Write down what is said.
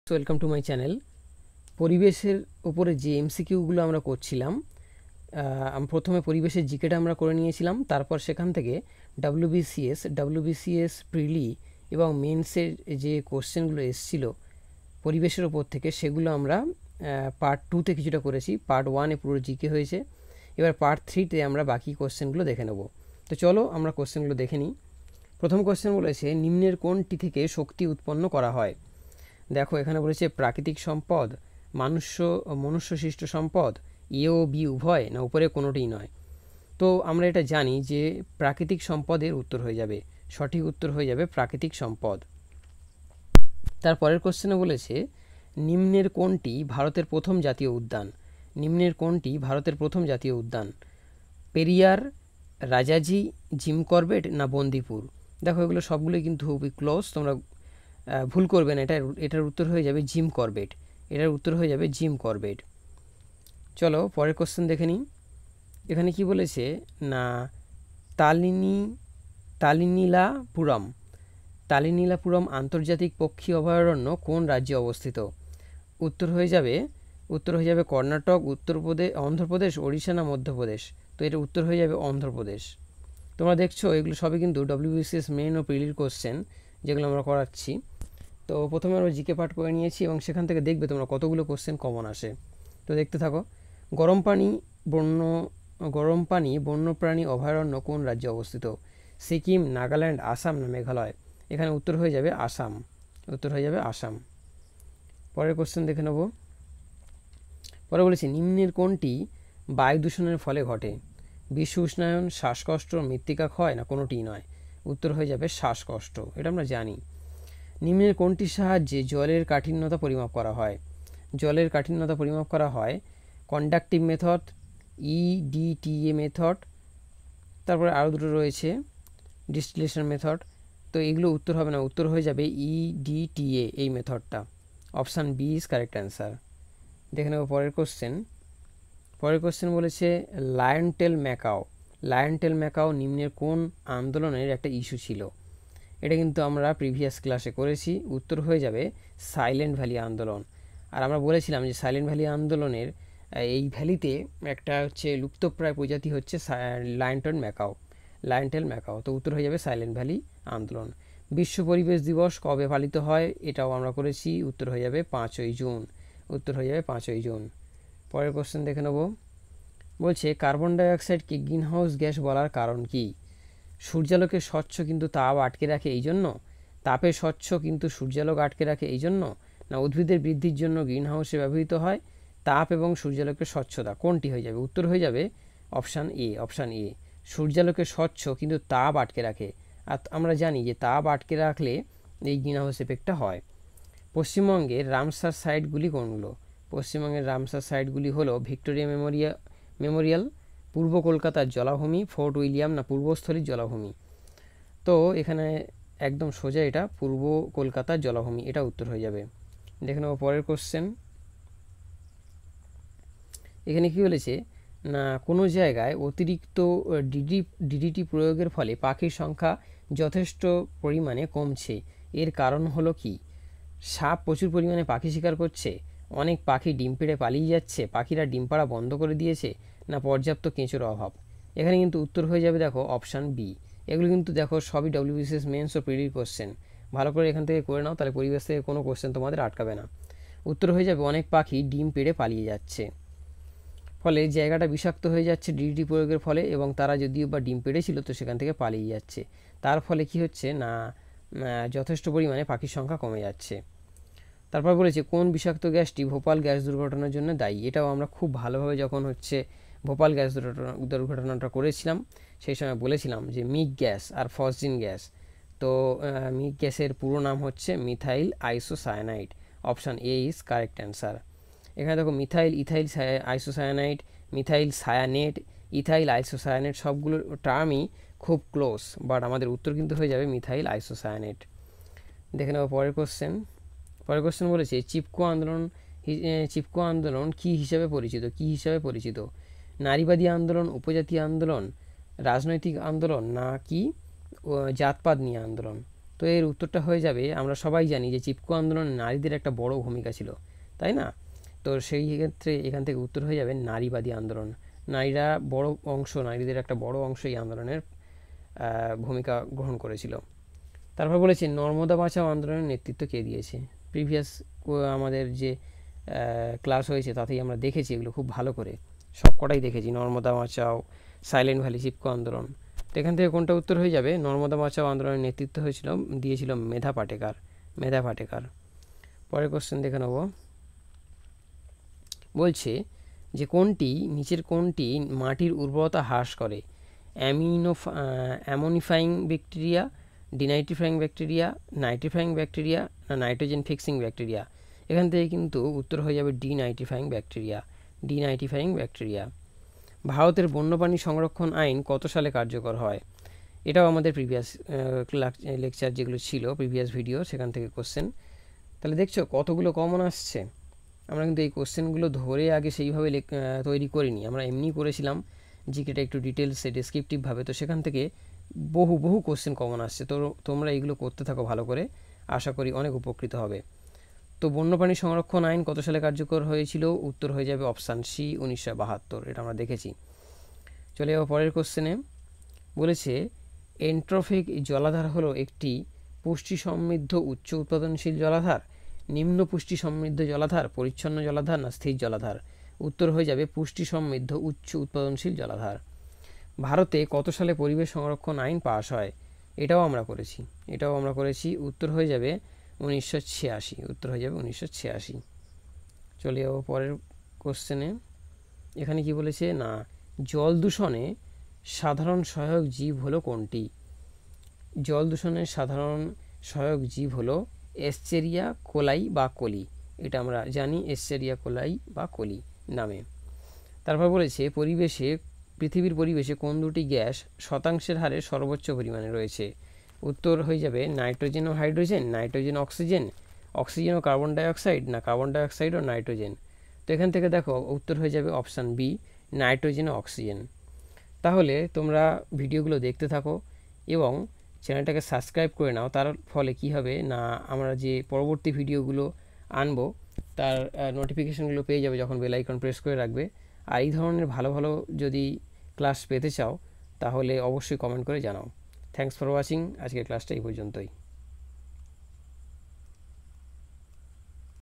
Welcome to my channel. পরিবেশের উপরে যে এমসিকিউগুলো আমরা করছিলাম, প্রথমে পরিবেশের জিকেটা আমরা করে নিয়েছিলাম, তারপর সেখান থেকে ডাব্লিউবিসিএস প্রিলি এবং মেন্সের যে কোশ্চেনগুলো এসেছিলো পরিবেশের ওপর থেকে, সেগুলো আমরা পার্ট 2-তে কিছুটা করেছি। পার্ট 1-এ পুরো জিকে হয়েছে। এবার পার্ট 3-তে আমরা বাকি কোশ্চেনগুলো দেখে নেব। তো চলো আমরা কোশ্চেনগুলো দেখে নিই। প্রথম কোশ্চেন বলেছে, নিম্নের কোনটি থেকে শক্তি উৎপন্ন করা হয়? দেখো এখানে বলেছে প্রাকৃতিক সম্পদ, মনুষ্যসৃষ্ট সম্পদ, এ ও বি উভয়, না উপরে কোনোটিই নয়। তো আমরা এটা জানি যে প্রাকৃতিক সম্পদের উত্তর হয়ে যাবে, সঠিক উত্তর হয়ে যাবে প্রাকৃতিক সম্পদ। তারপরের কোশ্চেনে বলেছে, নিম্নের কোনটি ভারতের প্রথম জাতীয় উদ্যান? নিম্নের কোনটি ভারতের প্রথম জাতীয় উদ্যান? পেরিয়ার, রাজাজি, জিম করবেট, না বন্দিপুর? দেখো এগুলো সবগুলোই কিন্তু খুবই ক্লোজ, তোমরা ভুল করবে না। এটার উত্তর হয়ে যাবে জিম করবেট। এটার উত্তর হয়ে যাবে জিম করবেট। চলো পরের কোশ্চেন দেখে নিই। এখানে কি বলেছে না, তালিনীলাপুরম আন্তর্জাতিক পক্ষী অভয়ারণ্য কোন রাজ্যে অবস্থিত? উত্তর হয়ে যাবে কর্ণাটক, অন্ধ্রপ্রদেশ, ওড়িশা, না মধ্যপ্রদেশ? তো এর উত্তর হয়ে যাবে অন্ধ্রপ্রদেশ। তোমরা দেখছো এগুলো সবই কিন্তু ডব্লিউবিসিএস মেন ও প্রিলির কোশ্চেন, যেগুলো আমরা করাচ্ছি। তো প্রথমে আমরা জিকে পার্ট করে নিয়েছি এবং সেখান থেকে দেখবে তোমরা কতগুলো কোশ্চেন কমন আসে। তো দেখতে থাকো। গরম পানি বন্যপ্রাণী অভয়ারণ্য কোন রাজ্যে অবস্থিত? সিকিম, নাগাল্যান্ড, আসাম, না মেঘালয়? এখানে উত্তর হয়ে যাবে আসাম। পরের কোশ্চেন দেখে নেব। পরে বলেছি, নিম্নের কোনটি বায়ু দূষণের ফলে ঘটে? বিশ্ব উষ্ণায়ন, শ্বাসকষ্ট, মৃত্তিকা ক্ষয়, না কোনোটিই নয়? উত্তর হয়ে যাবে শ্বাসকষ্ট। এটা আমরা জানি। নিম্নের কোনটির সাহায্যে জলের কাঠিন্যতা পরিমাপ করা হয়? জলের কাঠিন্যতা পরিমাপ করা হয় কন্ডাকটিভ মেথড, ইডিটিএ মেথড, তারপরে আরও দুটো রয়েছে ডিস্টিলেশন মেথড। তো এগুলো উত্তর হবে না, উত্তর হয়ে যাবে ইডিটিএ, এই মেথডটা। Option B is correct answer. দেখে নেব পরের কোশ্চেন বলেছে, লায়ন টেল ম্যাকাও নিম্নের কোন আন্দোলনের একটা ইস্যু ছিল? এটা কিন্তু আমরা প্রিভিয়াস ক্লাসে করেছি। উত্তর হয়ে যাবে সাইলেন্ট ভ্যালি আন্দোলন। আর আমরা বলেছিলাম যে সাইলেন্ট ভ্যালি আন্দোলনের এই ভ্যালিতে একটা হচ্ছে লুপ্তপ্রায় প্রজাতি হচ্ছে লায়ন টেল ম্যাকাও। তো উত্তর হয়ে যাবে সাইলেন্ট ভ্যালি আন্দোলন। বিশ্ব পরিবেশ দিবস কবে পালিত হয়? এটাও আমরা করেছি। উত্তর হয়ে যাবে 5ই জুন। পরের কোশ্চেন দেখে নেব। বলছে, কার্বন ডাইঅক্সাইডকে গ্রিন হাউস গ্যাস বলার কারণ কি? সূর্যালোকে স্বচ্ছ কিন্তু তাপ আটকে রাখে এই জন্য, তাপে স্বচ্ছ কিন্তু সূর্যালোক আটকে রাখে এই জন্য, না উদ্ভিদের বৃদ্ধির জন্য গ্রিন হাউসে ব্যবহৃত হয়? তাপ এবং সূর্যালোকের স্বচ্ছতা কোনটি হয়ে যাবে? উত্তর হয়ে যাবে অপশান এ। সূর্যালোকে স্বচ্ছ কিন্তু তাপ আটকে রাখে। আর আমরা জানি যে তাপ আটকে রাখলে এই গ্রিন হাউস এফেক্টটা হয়। পশ্চিমবঙ্গের রামসার সাইটগুলি কোনগুলো? পশ্চিমবঙ্গের রামসার সাইটগুলি হলো ভিক্টোরিয়া মেমোরিয়াল, পূর্ব কলকাতার জলাভূমি, ফোর্ট উইলিয়াম, না পূর্বস্থলীর জলাভূমি? তো এখানে একদম সোজা, এটা পূর্ব কলকাতার জলাভূমি, এটা উত্তর হয়ে যাবে। দেখে নেব পরের কোশ্চেন। এখানে কি বলেছে না, কোনো জায়গায় অতিরিক্ত ডিডিটি প্রয়োগের ফলে পাখির সংখ্যা যথেষ্ট পরিমাণে কমছে, এর কারণ হলো কি? সাপ প্রচুর পরিমাণে পাখি শিকার করছে, অনেক পাখি ডিম পেড়ে পালিয়ে যাচ্ছে, পাখিরা ডিম পাড়া বন্ধ করে দিয়েছে, না পর্যাপ্ত কেঁচোর অভাব? এখানে কিন্তু উত্তর হয়ে যাবে দেখো অপশান বি। এগুলো কিন্তু দেখো সবই ডব্লিউবিসিএস মেন্স ও প্রিলির কোশ্চেন। ভালো করে এখান থেকে করে নাও, তাহলে পরিবেশ থেকে কোনো কোশ্চেন তোমাদের আটকাবে না। উত্তর হয়ে যাবে অনেক পাখি ডিম পেড়ে পালিয়ে যাচ্ছে, ফলে জায়গাটা বিষাক্ত হয়ে যাচ্ছে ডিডিটি প্রয়োগের ফলে, এবং তারা যদিও বা ডিম পেড়েছিল তো সেখান থেকে পালিয়ে যাচ্ছে। তার ফলে কি হচ্ছে না, যথেষ্ট পরিমাণে পাখির সংখ্যা কমে যাচ্ছে। তারপর বলেছে, কোন বিষাক্ত গ্যাসটি ভোপাল গ্যাস দুর্ঘটনার জন্য দায়ী? এটাও আমরা খুব ভালোভাবে যখন হচ্ছে ভোপাল গ্যাস দুর্ঘটনাটা করেছিলাম সেই সময় বলেছিলাম যে মিগ গ্যাস আর ফসজিন গ্যাস। তো মিগ গ্যাসের পুরো নাম হচ্ছে methyl isocyanide. Option A is correct answer. এখানে দেখো methyl, ethyl isocyanide, methyl cyanate, ethyl isocyanate সবগুলো টার্মই খুব ক্লোজ, বাট আমাদের উত্তর কিন্তু হয়ে যাবে মিথাইল আইসোসায়ানেট। দেখে নেব পরের কোশ্চেন বলেছে, চিপকো আন্দোলন কি হিসাবে পরিচিত? নারীবাদী আন্দোলন, উপজাতি আন্দোলন, রাজনৈতিক আন্দোলন, না কি জাতপাত নিয়ে আন্দোলন? তো তো এর উত্তরটা হয়ে যাবে, আমরা সবাই জানি যে চিপকো আন্দোলনে নারীদের একটা বড় ভূমিকা ছিল, তাই না? তো সেই ক্ষেত্রে এখান থেকে উত্তর হয়ে যাবে নারীবাদী আন্দোলন। নারীদের একটা বড় অংশ এই আন্দোলনের ভূমিকা গ্রহণ করেছিল। তারপর বলেছে নর্মদা বাঁচাও আন্দোলনের নেতৃত্ব কে দিয়েছে। প্রিভিয়াস আমাদের যে ক্লাস হয়েছে তাতেই আমরা দেখেছি এগুলো খুব ভালো করে, সবকটাই দেখেছি, নর্মদা বাঁচাও, সাইলেন্ট ভ্যালি, চিপকো আন্দোলন। তো এখান থেকে কোনটা উত্তর হয়ে যাবে? নর্মদা বাঁচাও আন্দোলনের নেতৃত্ব দিয়েছিল মেধা পাটেকার। পরের কোশ্চেন দেখে নেব। বলছে যে নিচের কোনটি মাটির উর্বরতা হ্রাস করে? Ammonifying bacteria, denitrifying bacteria, nitrifying bacteria না নাইট্রোজেন ফিক্সিং ব্যাকটেরিয়া? এখান থেকে কিন্তু উত্তর হয়ে যাবে ডিনাইট্রিফাইং ব্যাকটেরিয়া। ভারতের বন্যপ্রাণী সংরক্ষণ আইন কত সালে কার্যকর হয়? এটাও আমাদের প্রিভিয়াস লেকচার যেগুলো ছিল, প্রিভিয়াস ভিডিও, সেখান থেকে কোশ্চেন। তাহলে দেখছো কতগুলো কমন আসছে। আমরা কিন্তু এই কোশ্চেনগুলো ধরে আগে সেইভাবে তৈরি করিনি, আমরা এমনি করেছিলাম জিকেটা একটু ডিটেলসে ডেসক্রিপটিভভাবে। তো সেখান থেকে বহু কোশ্চেন কমন আসছে। তো তোমরা এগুলো করতে থাকো ভালো করে, আশা করি অনেক উপকৃত হবে। তো বন্যপ্রাণী সংরক্ষণ আইন কত সালে কার্যকর হয়েছিল? উত্তর হয়ে যাবে অপশান সি, 1972। এটা আমরা দেখেছি। চলে যাবো পরের কোশ্চেনে। বলেছে এন্ট্রোপিক জলাধার হলো একটি পুষ্টি সমৃদ্ধ উচ্চ উৎপাদনশীল জলাধার, নিম্ন পুষ্টি সমৃদ্ধ জলাধার, পরিচ্ছন্ন জলাধার না স্থির জলাধার? উত্তর হয়ে যাবে পুষ্টি সমৃদ্ধ উচ্চ উৎপাদনশীল জলাধার। ভারতে কত সালে পরিবেশ সংরক্ষণ আইন পাস হয়? এটাও আমরা করেছি। উত্তর হয়ে যাবে 1986। চলে যাবো পরের কোশ্চেনে। এখানে কি বলেছে না জল দূষণে সাধারণ সহায়ক জীব হলো কোনটি? জল দূষণের সাধারণ সহায়ক জীব হলো এস্চেরিয়া কোলাই বা কলি। এটা আমরা জানি, এস্চেরিয়া কোলাই বা কলি নামে। তারপর বলেছে পৃথিবীর পরিবেশে কোন দুটি গ্যাস শতাংশের হারে সর্বোচ্চ পরিমাণে রয়েছে? উত্তর হয়ে যাবে নাইট্রোজেন ও হাইড্রোজেন, নাইট্রোজেন অক্সিজেন, অক্সিজেন ও কার্বন ডাইঅক্সাইড না কার্বন ডাইঅক্সাইড ও নাইট্রোজেন? তো এখান থেকে দেখো উত্তর হয়ে যাবে অপশান বি, নাইট্রোজেন ও অক্সিজেন। তাহলে তোমরা ভিডিওগুলো দেখতে থাকো এবং চ্যানেলটাকে সাবস্ক্রাইব করে নাও। তার ফলে কি হবে না আমরা যে পরবর্তী ভিডিওগুলো আনবো তার নোটিফিকেশানগুলো পেয়ে যাবে যখন বেল আইকন প্রেস করে রাখবে। আর এই ধরনের ভালো যদি ক্লাস পেতে চাও তাহলে অবশ্যই কমেন্ট করে জানাও। Thanks for watching. আজকের ক্লাসটা এই পর্যন্তই।